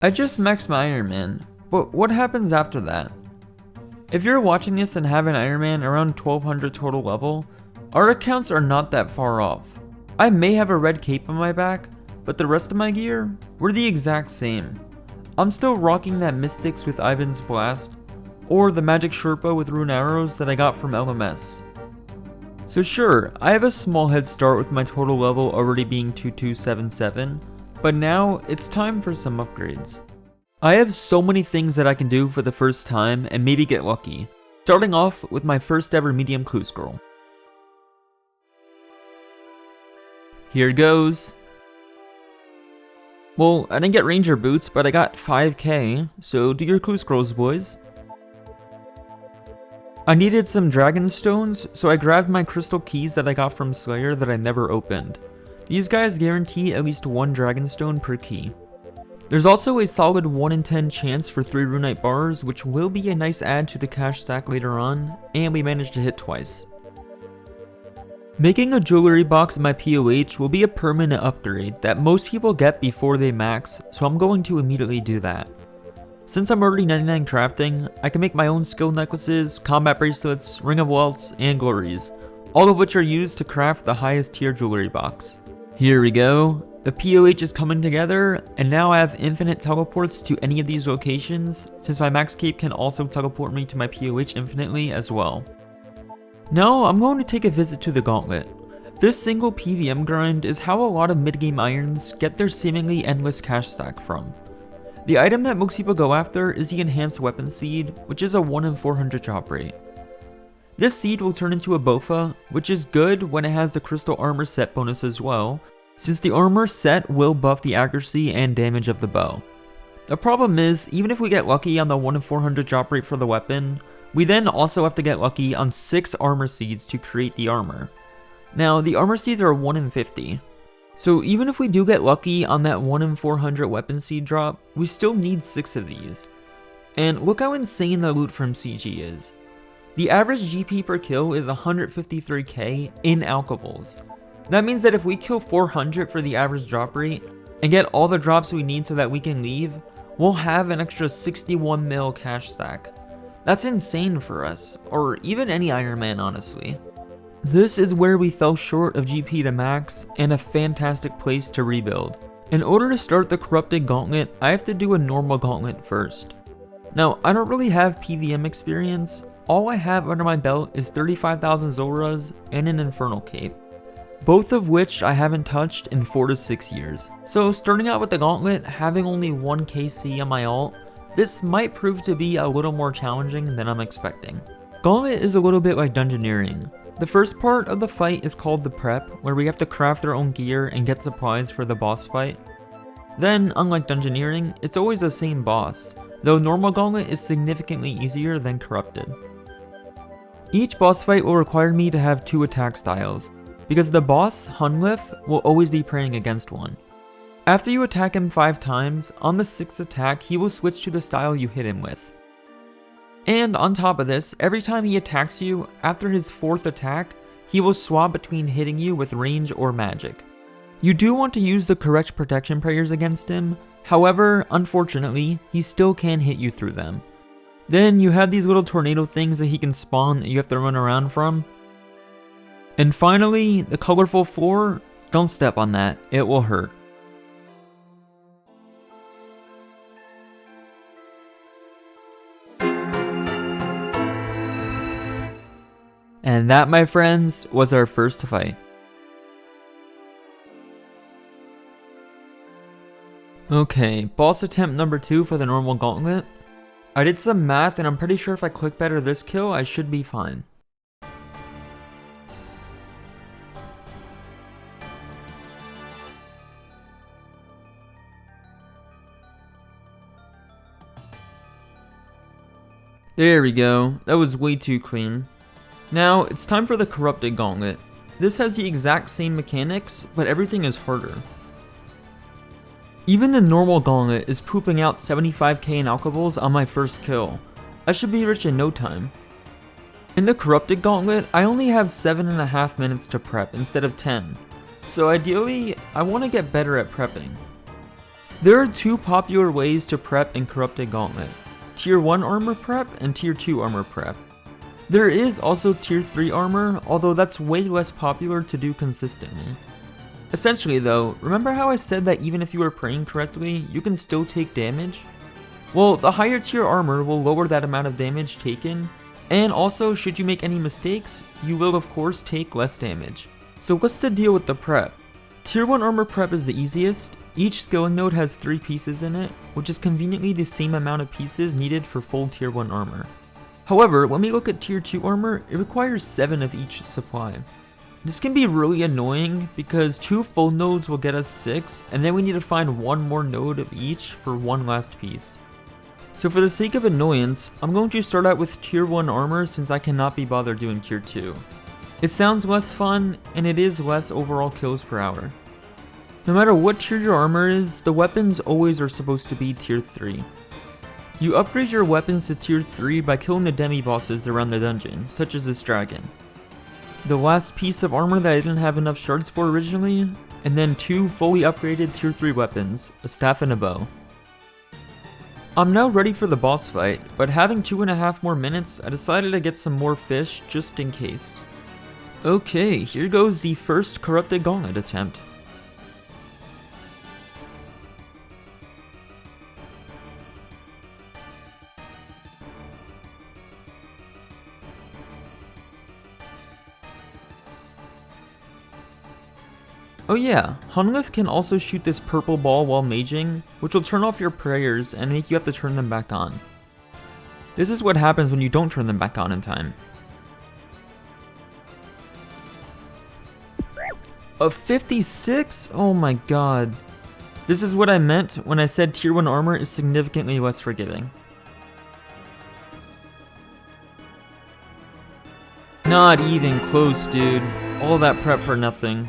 I just maxed my Ironman, but what happens after that? If you're watching this and have an Ironman around 1200 total level, our accounts are not that far off. I may have a red cape on my back, but the rest of my gear, we're the exact same. I'm still rocking that Mystics with Ivan's Blast, or the Magic Sherpa with Rune Arrows that I got from LMS. So sure, I have a small head start with my total level already being 2277, but now it's time for some upgrades. I have so many things that I can do for the first time and maybe get lucky, starting off with my first ever medium clue scroll. Here goes. Well, I didn't get ranger boots, but I got 5k, so do your clue scrolls, boys. I needed some dragon stones, so I grabbed my crystal keys that I got from Slayer that I never opened. These guys guarantee at least one dragon stone per key. There's also a solid 1 in 10 chance for 3 runite bars, which will be a nice add to the cash stack later on, and we managed to hit twice. Making a jewelry box in my POH will be a permanent upgrade that most people get before they max, so I'm going to immediately do that. Since I'm already 99 crafting, I can make my own skill necklaces, combat bracelets, ring of welts, and glories, all of which are used to craft the highest tier jewelry box. Here we go. The POH is coming together, and now I have infinite teleports to any of these locations, since my max cape can also teleport me to my POH infinitely as well. Now I'm going to take a visit to the gauntlet. This single PVM grind is how a lot of mid-game irons get their seemingly endless cash stack from. The item that most people go after is the enhanced weapon seed, which is a 1 in 400 drop rate. This seed will turn into a Bofa, which is good when it has the crystal armor set bonus as well, since the armor set will buff the accuracy and damage of the bow. The problem is, even if we get lucky on the 1 in 400 drop rate for the weapon, we then also have to get lucky on 6 armor seeds to create the armor. Now, the armor seeds are 1 in 50. So even if we do get lucky on that 1 in 400 weapon seed drop, we still need 6 of these. And look how insane the loot from CG is. The average GP per kill is 153k in alcohols. That means that if we kill 400 for the average drop rate, and get all the drops we need so that we can leave, we'll have an extra 61 mil cash stack. That's insane for us, or even any Ironman honestly. This is where we fell short of GP to max, and a fantastic place to rebuild. In order to start the corrupted gauntlet, I have to do a normal gauntlet first. Now, I don't really have PVM experience. All I have under my belt is 35,000 Zoras and an Infernal Cape, both of which I haven't touched in 4 to 6 years. So starting out with the gauntlet, having only 1 KC on my alt, this might prove to be a little more challenging than I'm expecting. Gauntlet is a little bit like Dungeoneering. The first part of the fight is called the prep, where we have to craft our own gear and get supplies for the boss fight. Then, unlike Dungeoneering, it's always the same boss, though normal Gauntlet is significantly easier than corrupted. Each boss fight will require me to have 2 attack styles, because the boss, Hunlith, will always be praying against one. After you attack him 5 times, on the 6th attack he will switch to the style you hit him with. And on top of this, every time he attacks you, after his 4th attack, he will swap between hitting you with range or magic. You do want to use the correct protection prayers against him, however, unfortunately, he still can hit you through them. Then you have these little tornado things that he can spawn that you have to run around from. And finally, the colorful floor, don't step on that, it will hurt. And that, my friends, was our first fight. Okay, boss attempt number 2 for the normal gauntlet. I did some math and I'm pretty sure if I click better this kill, I should be fine. There we go, that was way too clean. Now, it's time for the corrupted gauntlet. This has the exact same mechanics, but everything is harder. Even the normal gauntlet is pooping out 75k in alcohols on my first kill. I should be rich in no time. In the corrupted gauntlet, I only have 7.5 minutes to prep instead of 10. So ideally, I want to get better at prepping. There are two popular ways to prep in Corrupted Gauntlet: Tier 1 armor prep and Tier 2 armor prep. There is also Tier 3 armor, although that's way less popular to do consistently. Essentially though, remember how I said that even if you are praying correctly, you can still take damage? Well, the higher tier armor will lower that amount of damage taken, and also should you make any mistakes, you will of course take less damage. So what's the deal with the prep? Tier 1 armor prep is the easiest. Each skilling node has 3 pieces in it, which is conveniently the same amount of pieces needed for full tier 1 armor. However, when we look at tier 2 armor, it requires 7 of each supply. This can be really annoying because 2 full nodes will get us 6, and then we need to find 1 more node of each for 1 last piece. So for the sake of annoyance, I'm going to start out with tier 1 armor since I cannot be bothered doing tier 2. It sounds less fun, and it is less overall kills per hour. No matter what tier your armor is, the weapons always are supposed to be tier 3. You upgrade your weapons to tier 3 by killing the demi-bosses around the dungeon, such as this dragon. The last piece of armor that I didn't have enough shards for originally, and then 2 fully upgraded tier 3 weapons, a staff and a bow. I'm now ready for the boss fight, but having 2.5 more minutes, I decided to get some more fish just in case. Okay, here goes the first Corrupted Gauntlet attempt. Oh yeah, Hunlith can also shoot this purple ball while maging, which will turn off your prayers and make you have to turn them back on. This is what happens when you don't turn them back on in time. A 56? Oh my god. This is what I meant when I said tier 1 armor is significantly less forgiving. Not even close, dude. All that prep for nothing.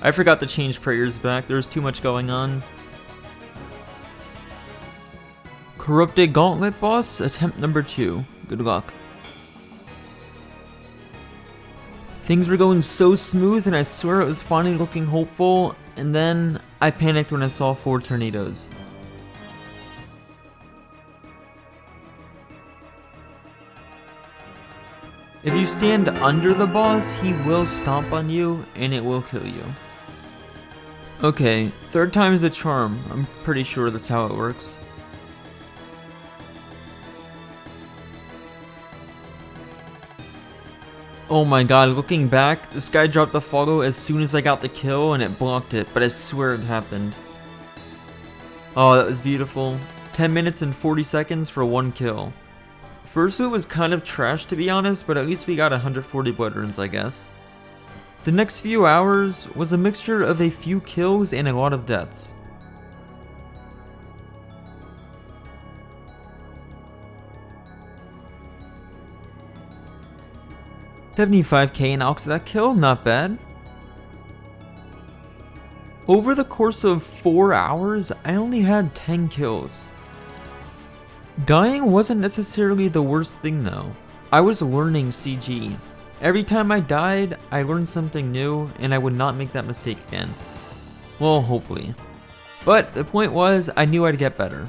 I forgot to change prayers back, there's too much going on. Corrupted Gauntlet boss, attempt number 2. Good luck. Things were going so smooth and I swear it was finally looking hopeful, and then I panicked when I saw 4 tornadoes. If you stand under the boss, he will stomp on you and it will kill you. Okay, 3rd time is a charm. I'm pretty sure that's how it works. Oh my god, looking back, this guy dropped the follow as soon as I got the kill and it blocked it, but I swear it happened. Oh, that was beautiful. 10 minutes and 40 seconds for 1 kill. First loot was kind of trash to be honest, but at least we got 140 blood runes, I guess. The next few hours was a mixture of a few kills and a lot of deaths. $75k in Oxidate kill, not bad. Over the course of 4 hours, I only had 10 kills. Dying wasn't necessarily the worst thing though. I was learning CG. Every time I died, I learned something new, and I would not make that mistake again. Well, hopefully. But the point was, I knew I'd get better.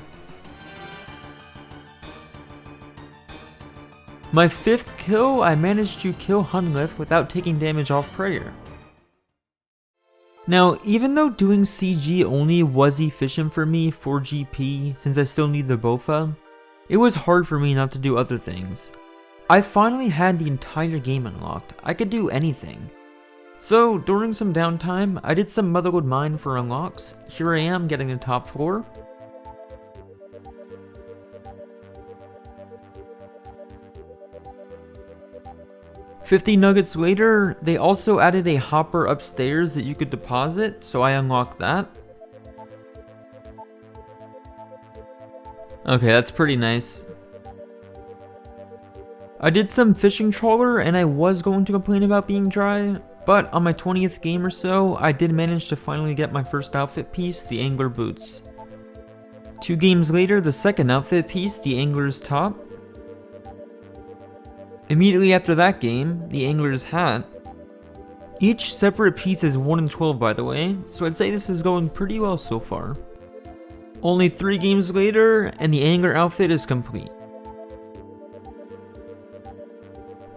My 5th kill, I managed to kill Hunlith without taking damage off prayer. Now, even though doing CG only was efficient for me for GP since I still need the Bofa, it was hard for me not to do other things. I finally had the entire game unlocked. I could do anything. So, during some downtime, I did some Motherlode Mine for unlocks. Here I am getting the top floor. $50 nuggets later, they also added a hopper upstairs that you could deposit, so I unlocked that. Okay, that's pretty nice. I did some fishing trawler and I was going to complain about being dry, but on my 20th game or so, I did manage to finally get my first outfit piece, the angler boots. 2 games later, the second outfit piece, the angler's top. Immediately after that game, the angler's hat. Each separate piece is 1 in 12 by the way, so I'd say this is going pretty well so far. Only 3 games later, and the anger outfit is complete.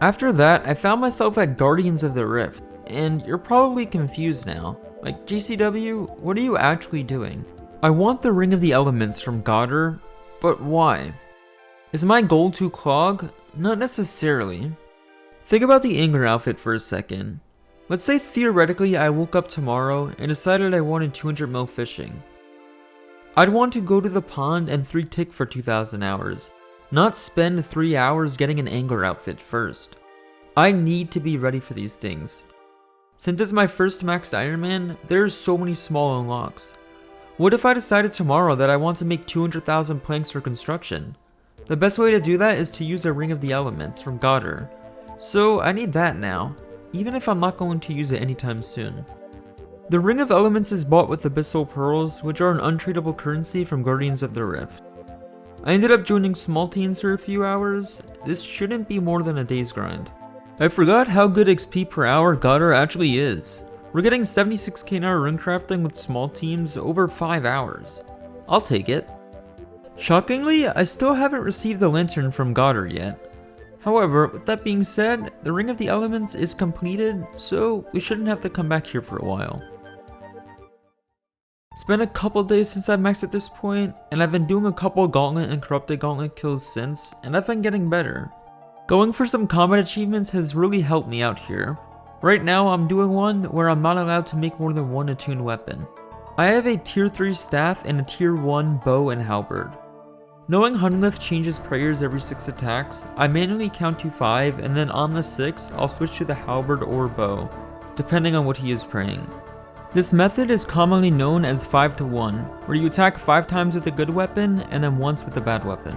After that, I found myself at Guardians of the Rift, and you're probably confused now. Like, GCW, what are you actually doing? I want the Ring of the Elements from Goddard, but why? Is my goal to clog? Not necessarily. Think about the anger outfit for a second. Let's say theoretically I woke up tomorrow and decided I wanted 200 mil fishing. I'd want to go to the pond and 3 tick for 2,000 hours, not spend 3 hours getting an anger outfit first. I need to be ready for these things. Since it's my first maxed Ironman, there's so many small unlocks. What if I decided tomorrow that I want to make 200,000 planks for construction? The best way to do that is to use a Ring of the Elements from Goddard. So I need that now, even if I'm not going to use it anytime soon. The Ring of Elements is bought with Abyssal Pearls, which are an untradeable currency from Guardians of the Rift. I ended up joining small teams for a few hours. This shouldn't be more than a day's grind. I forgot how good XP per hour Goddard actually is. We're getting 76k an hour rune crafting with small teams over 5 hours. I'll take it. Shockingly, I still haven't received the lantern from Goddard yet. However, with that being said, the Ring of the Elements is completed, so we shouldn't have to come back here for a while. It's been a couple days since I've maxed at this point, and I've been doing a couple gauntlet and corrupted gauntlet kills since, and I've been getting better. Going for some combat achievements has really helped me out here. Right now I'm doing one where I'm not allowed to make more than 1 attuned weapon. I have a tier 3 staff and a tier 1 bow and halberd. Knowing Hunlift changes prayers every 6 attacks, I manually count to 5 and then on the 6th I'll switch to the halberd or bow, depending on what he is praying. This method is commonly known as 5 to 1, where you attack 5 times with a good weapon and then once with a bad weapon.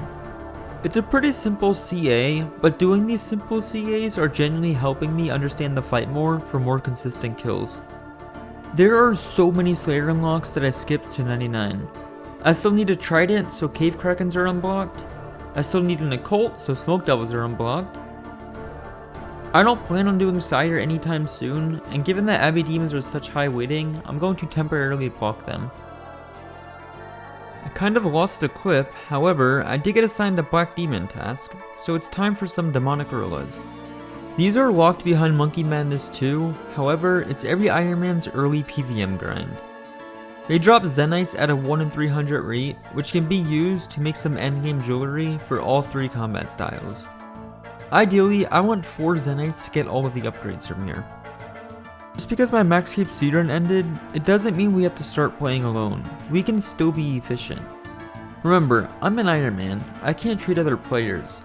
It's a pretty simple CA, but doing these simple CAs are genuinely helping me understand the fight more for more consistent kills. There are so many Slayer unlocks that I skipped to 99. I still need a Trident, so Cave Krakens are unblocked. I still need an Occult, so Smoke Devils are unblocked. I don't plan on doing Sire anytime soon, and given that Abbey Demons are such high weighting, I'm going to temporarily block them. I kind of lost the clip, however, I did get assigned a Black Demon task, so it's time for some Demonic Gorillas. These are locked behind Monkey Madness 2, however, it's every Ironman's early PVM grind. They drop Zenites at a 1 in 300 rate, which can be used to make some endgame jewelry for all 3 combat styles. Ideally, I want 4 Zenites to get all of the upgrades from here. Just because my max cape speedrun ended, it doesn't mean we have to start playing alone. We can still be efficient. Remember, I'm an Ironman, I can't treat other players.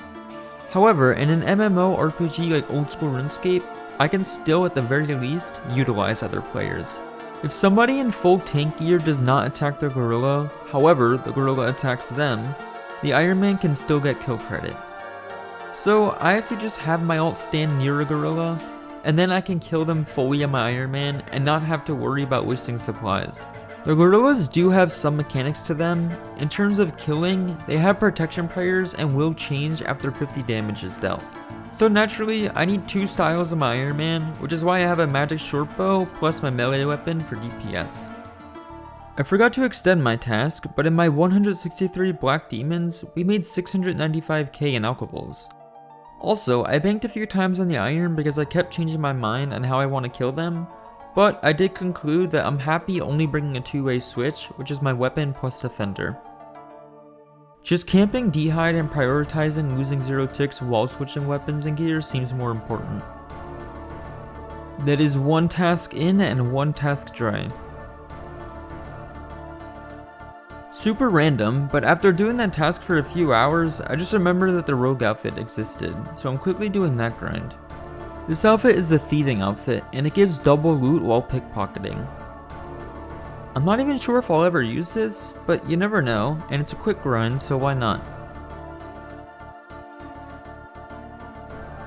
However, in an MMO RPG like old school RuneScape, I can still at the very least utilize other players. If somebody in full tank gear does not attack the gorilla, however the gorilla attacks them, the Ironman can still get kill credit. So I have to just have my ult stand near a gorilla, and then I can kill them fully on my Ironman and not have to worry about wasting supplies. The gorillas do have some mechanics to them. In terms of killing, they have protection prayers and will change after 50 damage is dealt. So naturally, I need 2 styles of my Ironman, which is why I have a magic short bow plus my melee weapon for DPS. I forgot to extend my task, but in my 163 Black Demons, we made 695k in alcohols. Also, I banked a few times on the iron because I kept changing my mind on how I want to kill them, but I did conclude that I'm happy only bringing a 2-way switch, which is my weapon plus defender. Just camping D'hide and prioritizing losing 0 ticks while switching weapons and gear seems more important. That is 1 task in and 1 task dry. Super random, but after doing that task for a few hours, I just remembered that the rogue outfit existed, so I'm quickly doing that grind. This outfit is the Thieving outfit, and it gives double loot while pickpocketing. I'm not even sure if I'll ever use this, but you never know, and it's a quick grind, so why not?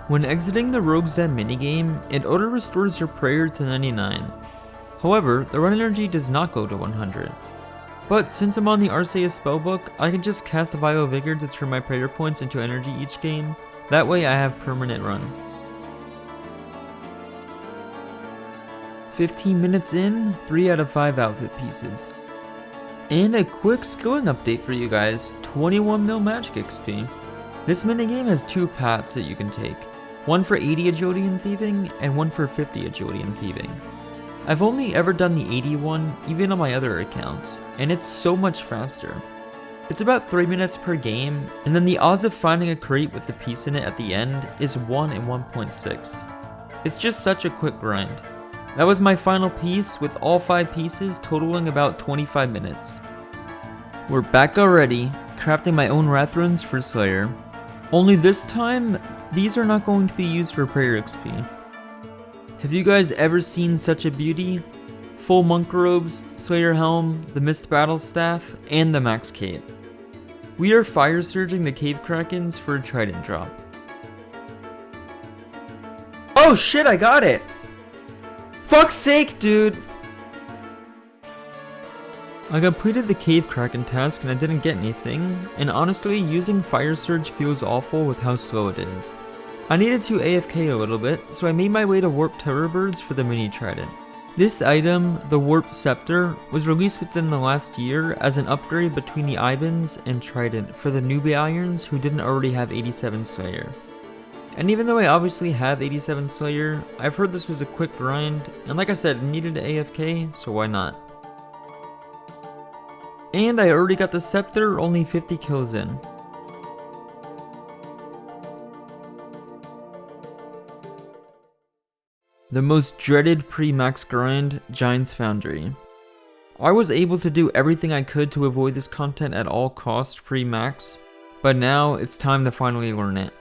When exiting the Rogue's Den minigame, it auto-restores your prayer to 99. However, the run energy does not go to 100. But since I'm on the Arceus spellbook, I can just cast Vital Vigor to turn my prayer points into energy each game, that way I have permanent run. 15 minutes in, 3 out of 5 outfit pieces. And a quick skilling update for you guys, 21 mil magic XP. This minigame has two paths that you can take, one for 80 agility in thieving, and one for 50 agility in thieving. I've only ever done the 80 one, even on my other accounts, and it's so much faster. It's about 3 minutes per game, and then the odds of finding a crate with the piece in it at the end is 1 in 1.6. It's just such a quick grind. That was my final piece, with all 5 pieces totaling about 25 minutes. We're back already, crafting my own wrath runes for Slayer. Only this time, these are not going to be used for prayer XP. Have you guys ever seen such a beauty? Full monk robes, Slayer helm, the mist battle staff, and the max cape. We are fire surging the cave krakens for a trident drop. Oh shit, I got it! Fuck's sake, dude! I completed the cave kraken task and I didn't get anything, and honestly, using fire surge feels awful with how slow it is. I needed to AFK a little bit, so I made my way to warp terror birds for the mini trident. This item, the warp scepter, was released within the last year as an upgrade between the Ibans and trident for the newbie irons who didn't already have 87 Slayer. And even though I obviously have 87 Slayer, I've heard this was a quick grind, and like I said, it needed to AFK, so why not? And I already got the scepter only 50 kills in. The most dreaded pre-max grind, Giant's Foundry. I was able to do everything I could to avoid this content at all costs pre-max, but now it's time to finally learn it.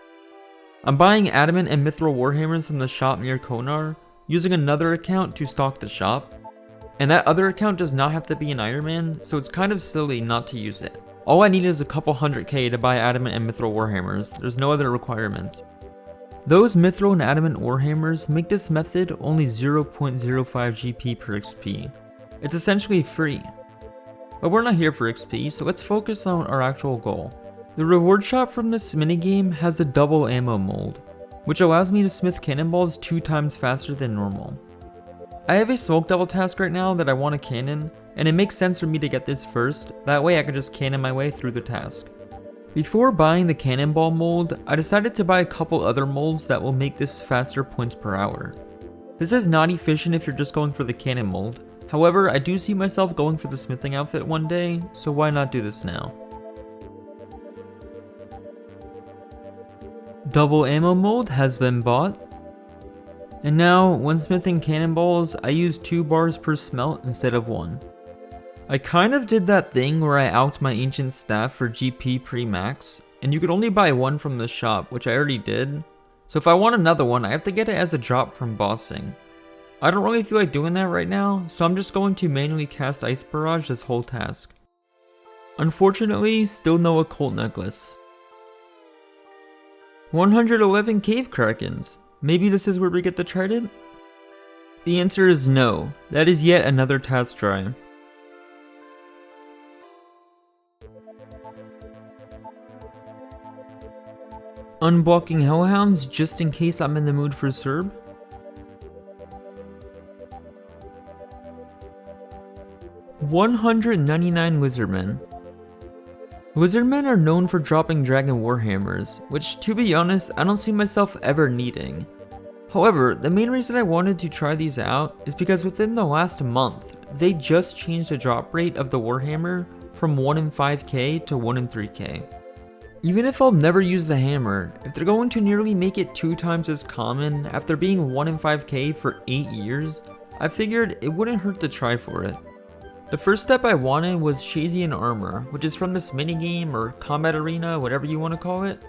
I'm buying adamant and mithril warhammers from the shop near Konar, using another account to stock the shop, and that other account does not have to be an Ironman, so it's kind of silly not to use it. All I need is a couple 100k to buy adamant and mithril warhammers, there's no other requirements. Those mithril and adamant warhammers make this method only 0.05 GP per XP. It's essentially free. But we're not here for XP, so let's focus on our actual goal. The reward shop from this minigame has a double ammo mold, which allows me to smith cannonballs 2 times faster than normal. I have a smoke double task right now that I want a cannon, and it makes sense for me to get this first, that way I can just cannon my way through the task. Before buying the cannonball mold, I decided to buy a couple other molds that will make this faster points per hour. This is not efficient if you're just going for the cannon mold, however I do see myself going for the smithing outfit one day, so why not do this now. Double ammo mold has been bought. And now, when smithing cannonballs, I use 2 bars per smelt instead of 1. I kind of did that thing where I outed my ancient staff for GP pre-max, and you could only buy 1 from the shop, which I already did. So if I want another one, I have to get it as a drop from bossing. I don't really feel like doing that right now, so I'm just going to manually cast Ice Barrage this whole task. Unfortunately, still no occult necklace. 111 cave krakens. Maybe this is where we get the trident? The answer is no. That is yet another task try. Unblocking hellhounds just in case I'm in the mood for Serb. $199 Lizardmen. Lizardmen are known for dropping dragon warhammers, which to be honest I don't see myself ever needing. However, the main reason I wanted to try these out is because within the last month, they just changed the drop rate of the warhammer from 1 in 5k to 1 in 3k. Even if I'll never use the hammer, if they're going to nearly make it 2 times as common after being 1 in 5k for 8 years, I figured it wouldn't hurt to try for it. The first step I wanted was Shazian armor, which is from this minigame or combat arena, whatever you want to call it.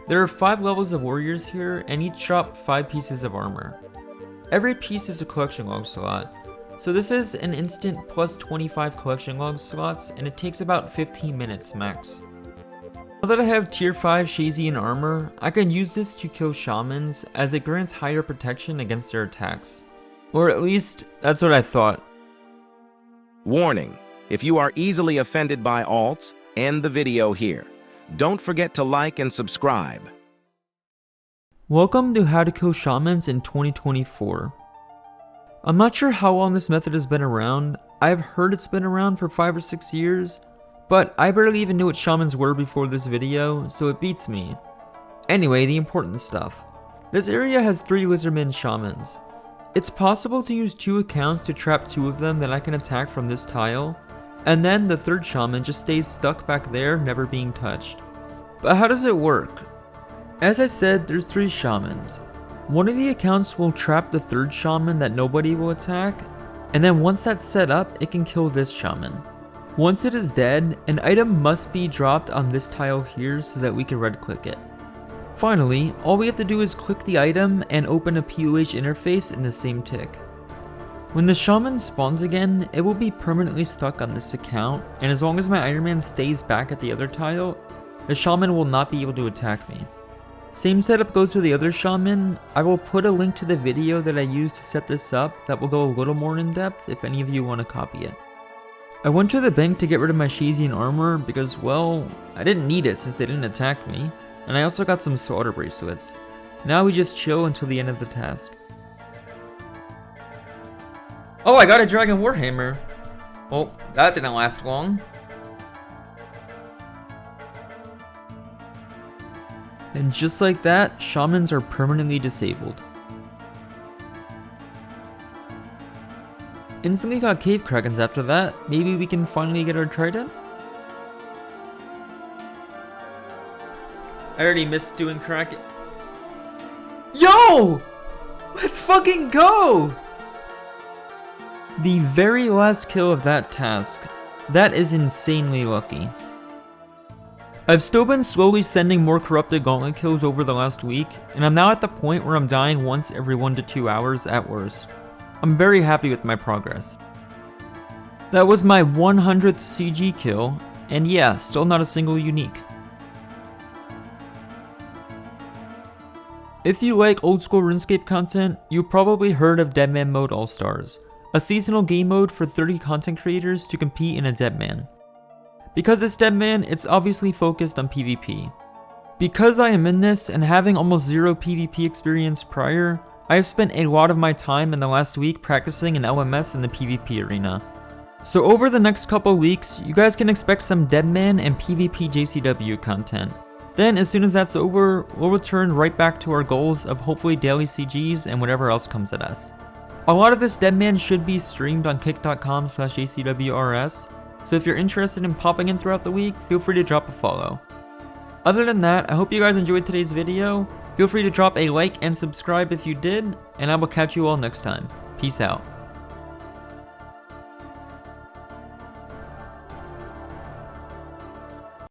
There are 5 levels of warriors here, and each drop 5 pieces of armor. Every piece is a collection log slot, so this is an instant plus 25 collection log slots, and it takes about 15 minutes max. Now that I have tier 5 Shazian armor, I can use this to kill shamans as it grants higher protection against their attacks. Or at least, that's what I thought. Warning, if you are easily offended by alts, end the video here. Don't forget to like and subscribe. Welcome to How to Kill Shamans in 2024. I'm not sure how long this method has been around. I've heard it's been around for 5 or 6 years, but I barely even knew what shamans were before this video, so it beats me. Anyway, the important stuff. This area has 3 Lizardman shamans. It's possible to use 2 accounts to trap 2 of them that I can attack from this tile, and then the 3rd shaman just stays stuck back there, never being touched. But how does it work? As I said, there's 3 shamans. One of the accounts will trap the 3rd shaman that nobody will attack, and then once that's set up, it can kill this shaman. Once it is dead, an item must be dropped on this tile here so that we can red click it. Finally, all we have to do is click the item and open a POH interface in the same tick. When the shaman spawns again, it will be permanently stuck on this account, and as long as my Ironman stays back at the other tile, the shaman will not be able to attack me. Same setup goes for the other shaman. I will put a link to the video that I used to set this up that will go a little more in depth if any of you want to copy it. I went to the bank to get rid of my Shazian armor because, well, I didn't need it since they didn't attack me, and I also got some slaughter bracelets. Now we just chill until the end of the task. Oh, I got a dragon warhammer. Well, that didn't last long. And just like that, shamans are permanently disabled. Instantly got cave krakens after that. Maybe we can finally get our trident? I already missed doing kraken. Yo! Let's fucking go! The very last kill of that task. That is insanely lucky. I've still been slowly sending more corrupted gauntlet kills over the last week, and I'm now at the point where I'm dying once every 1 to 2 hours at worst. I'm very happy with my progress. That was my 100th CG kill, and yeah, still not a single unique. If you like old school RuneScape content, you probably heard of Deadman Mode All-Stars, a seasonal game mode for 30 content creators to compete in a Deadman. Because it's Deadman, it's obviously focused on PvP. Because I am in this and having almost 0 PvP experience prior, I have spent a lot of my time in the last week practicing an LMS in the PvP arena. So over the next couple weeks, you guys can expect some Deadman and PvP JCW content. Then as soon as that's over, we'll return right back to our goals of hopefully daily CGs and whatever else comes at us. A lot of this Deadman should be streamed on kick.com/JCWRS, so if you're interested in popping in throughout the week, feel free to drop a follow. Other than that, I hope you guys enjoyed today's video. Feel free to drop a like and subscribe if you did, and I will catch you all next time. Peace out.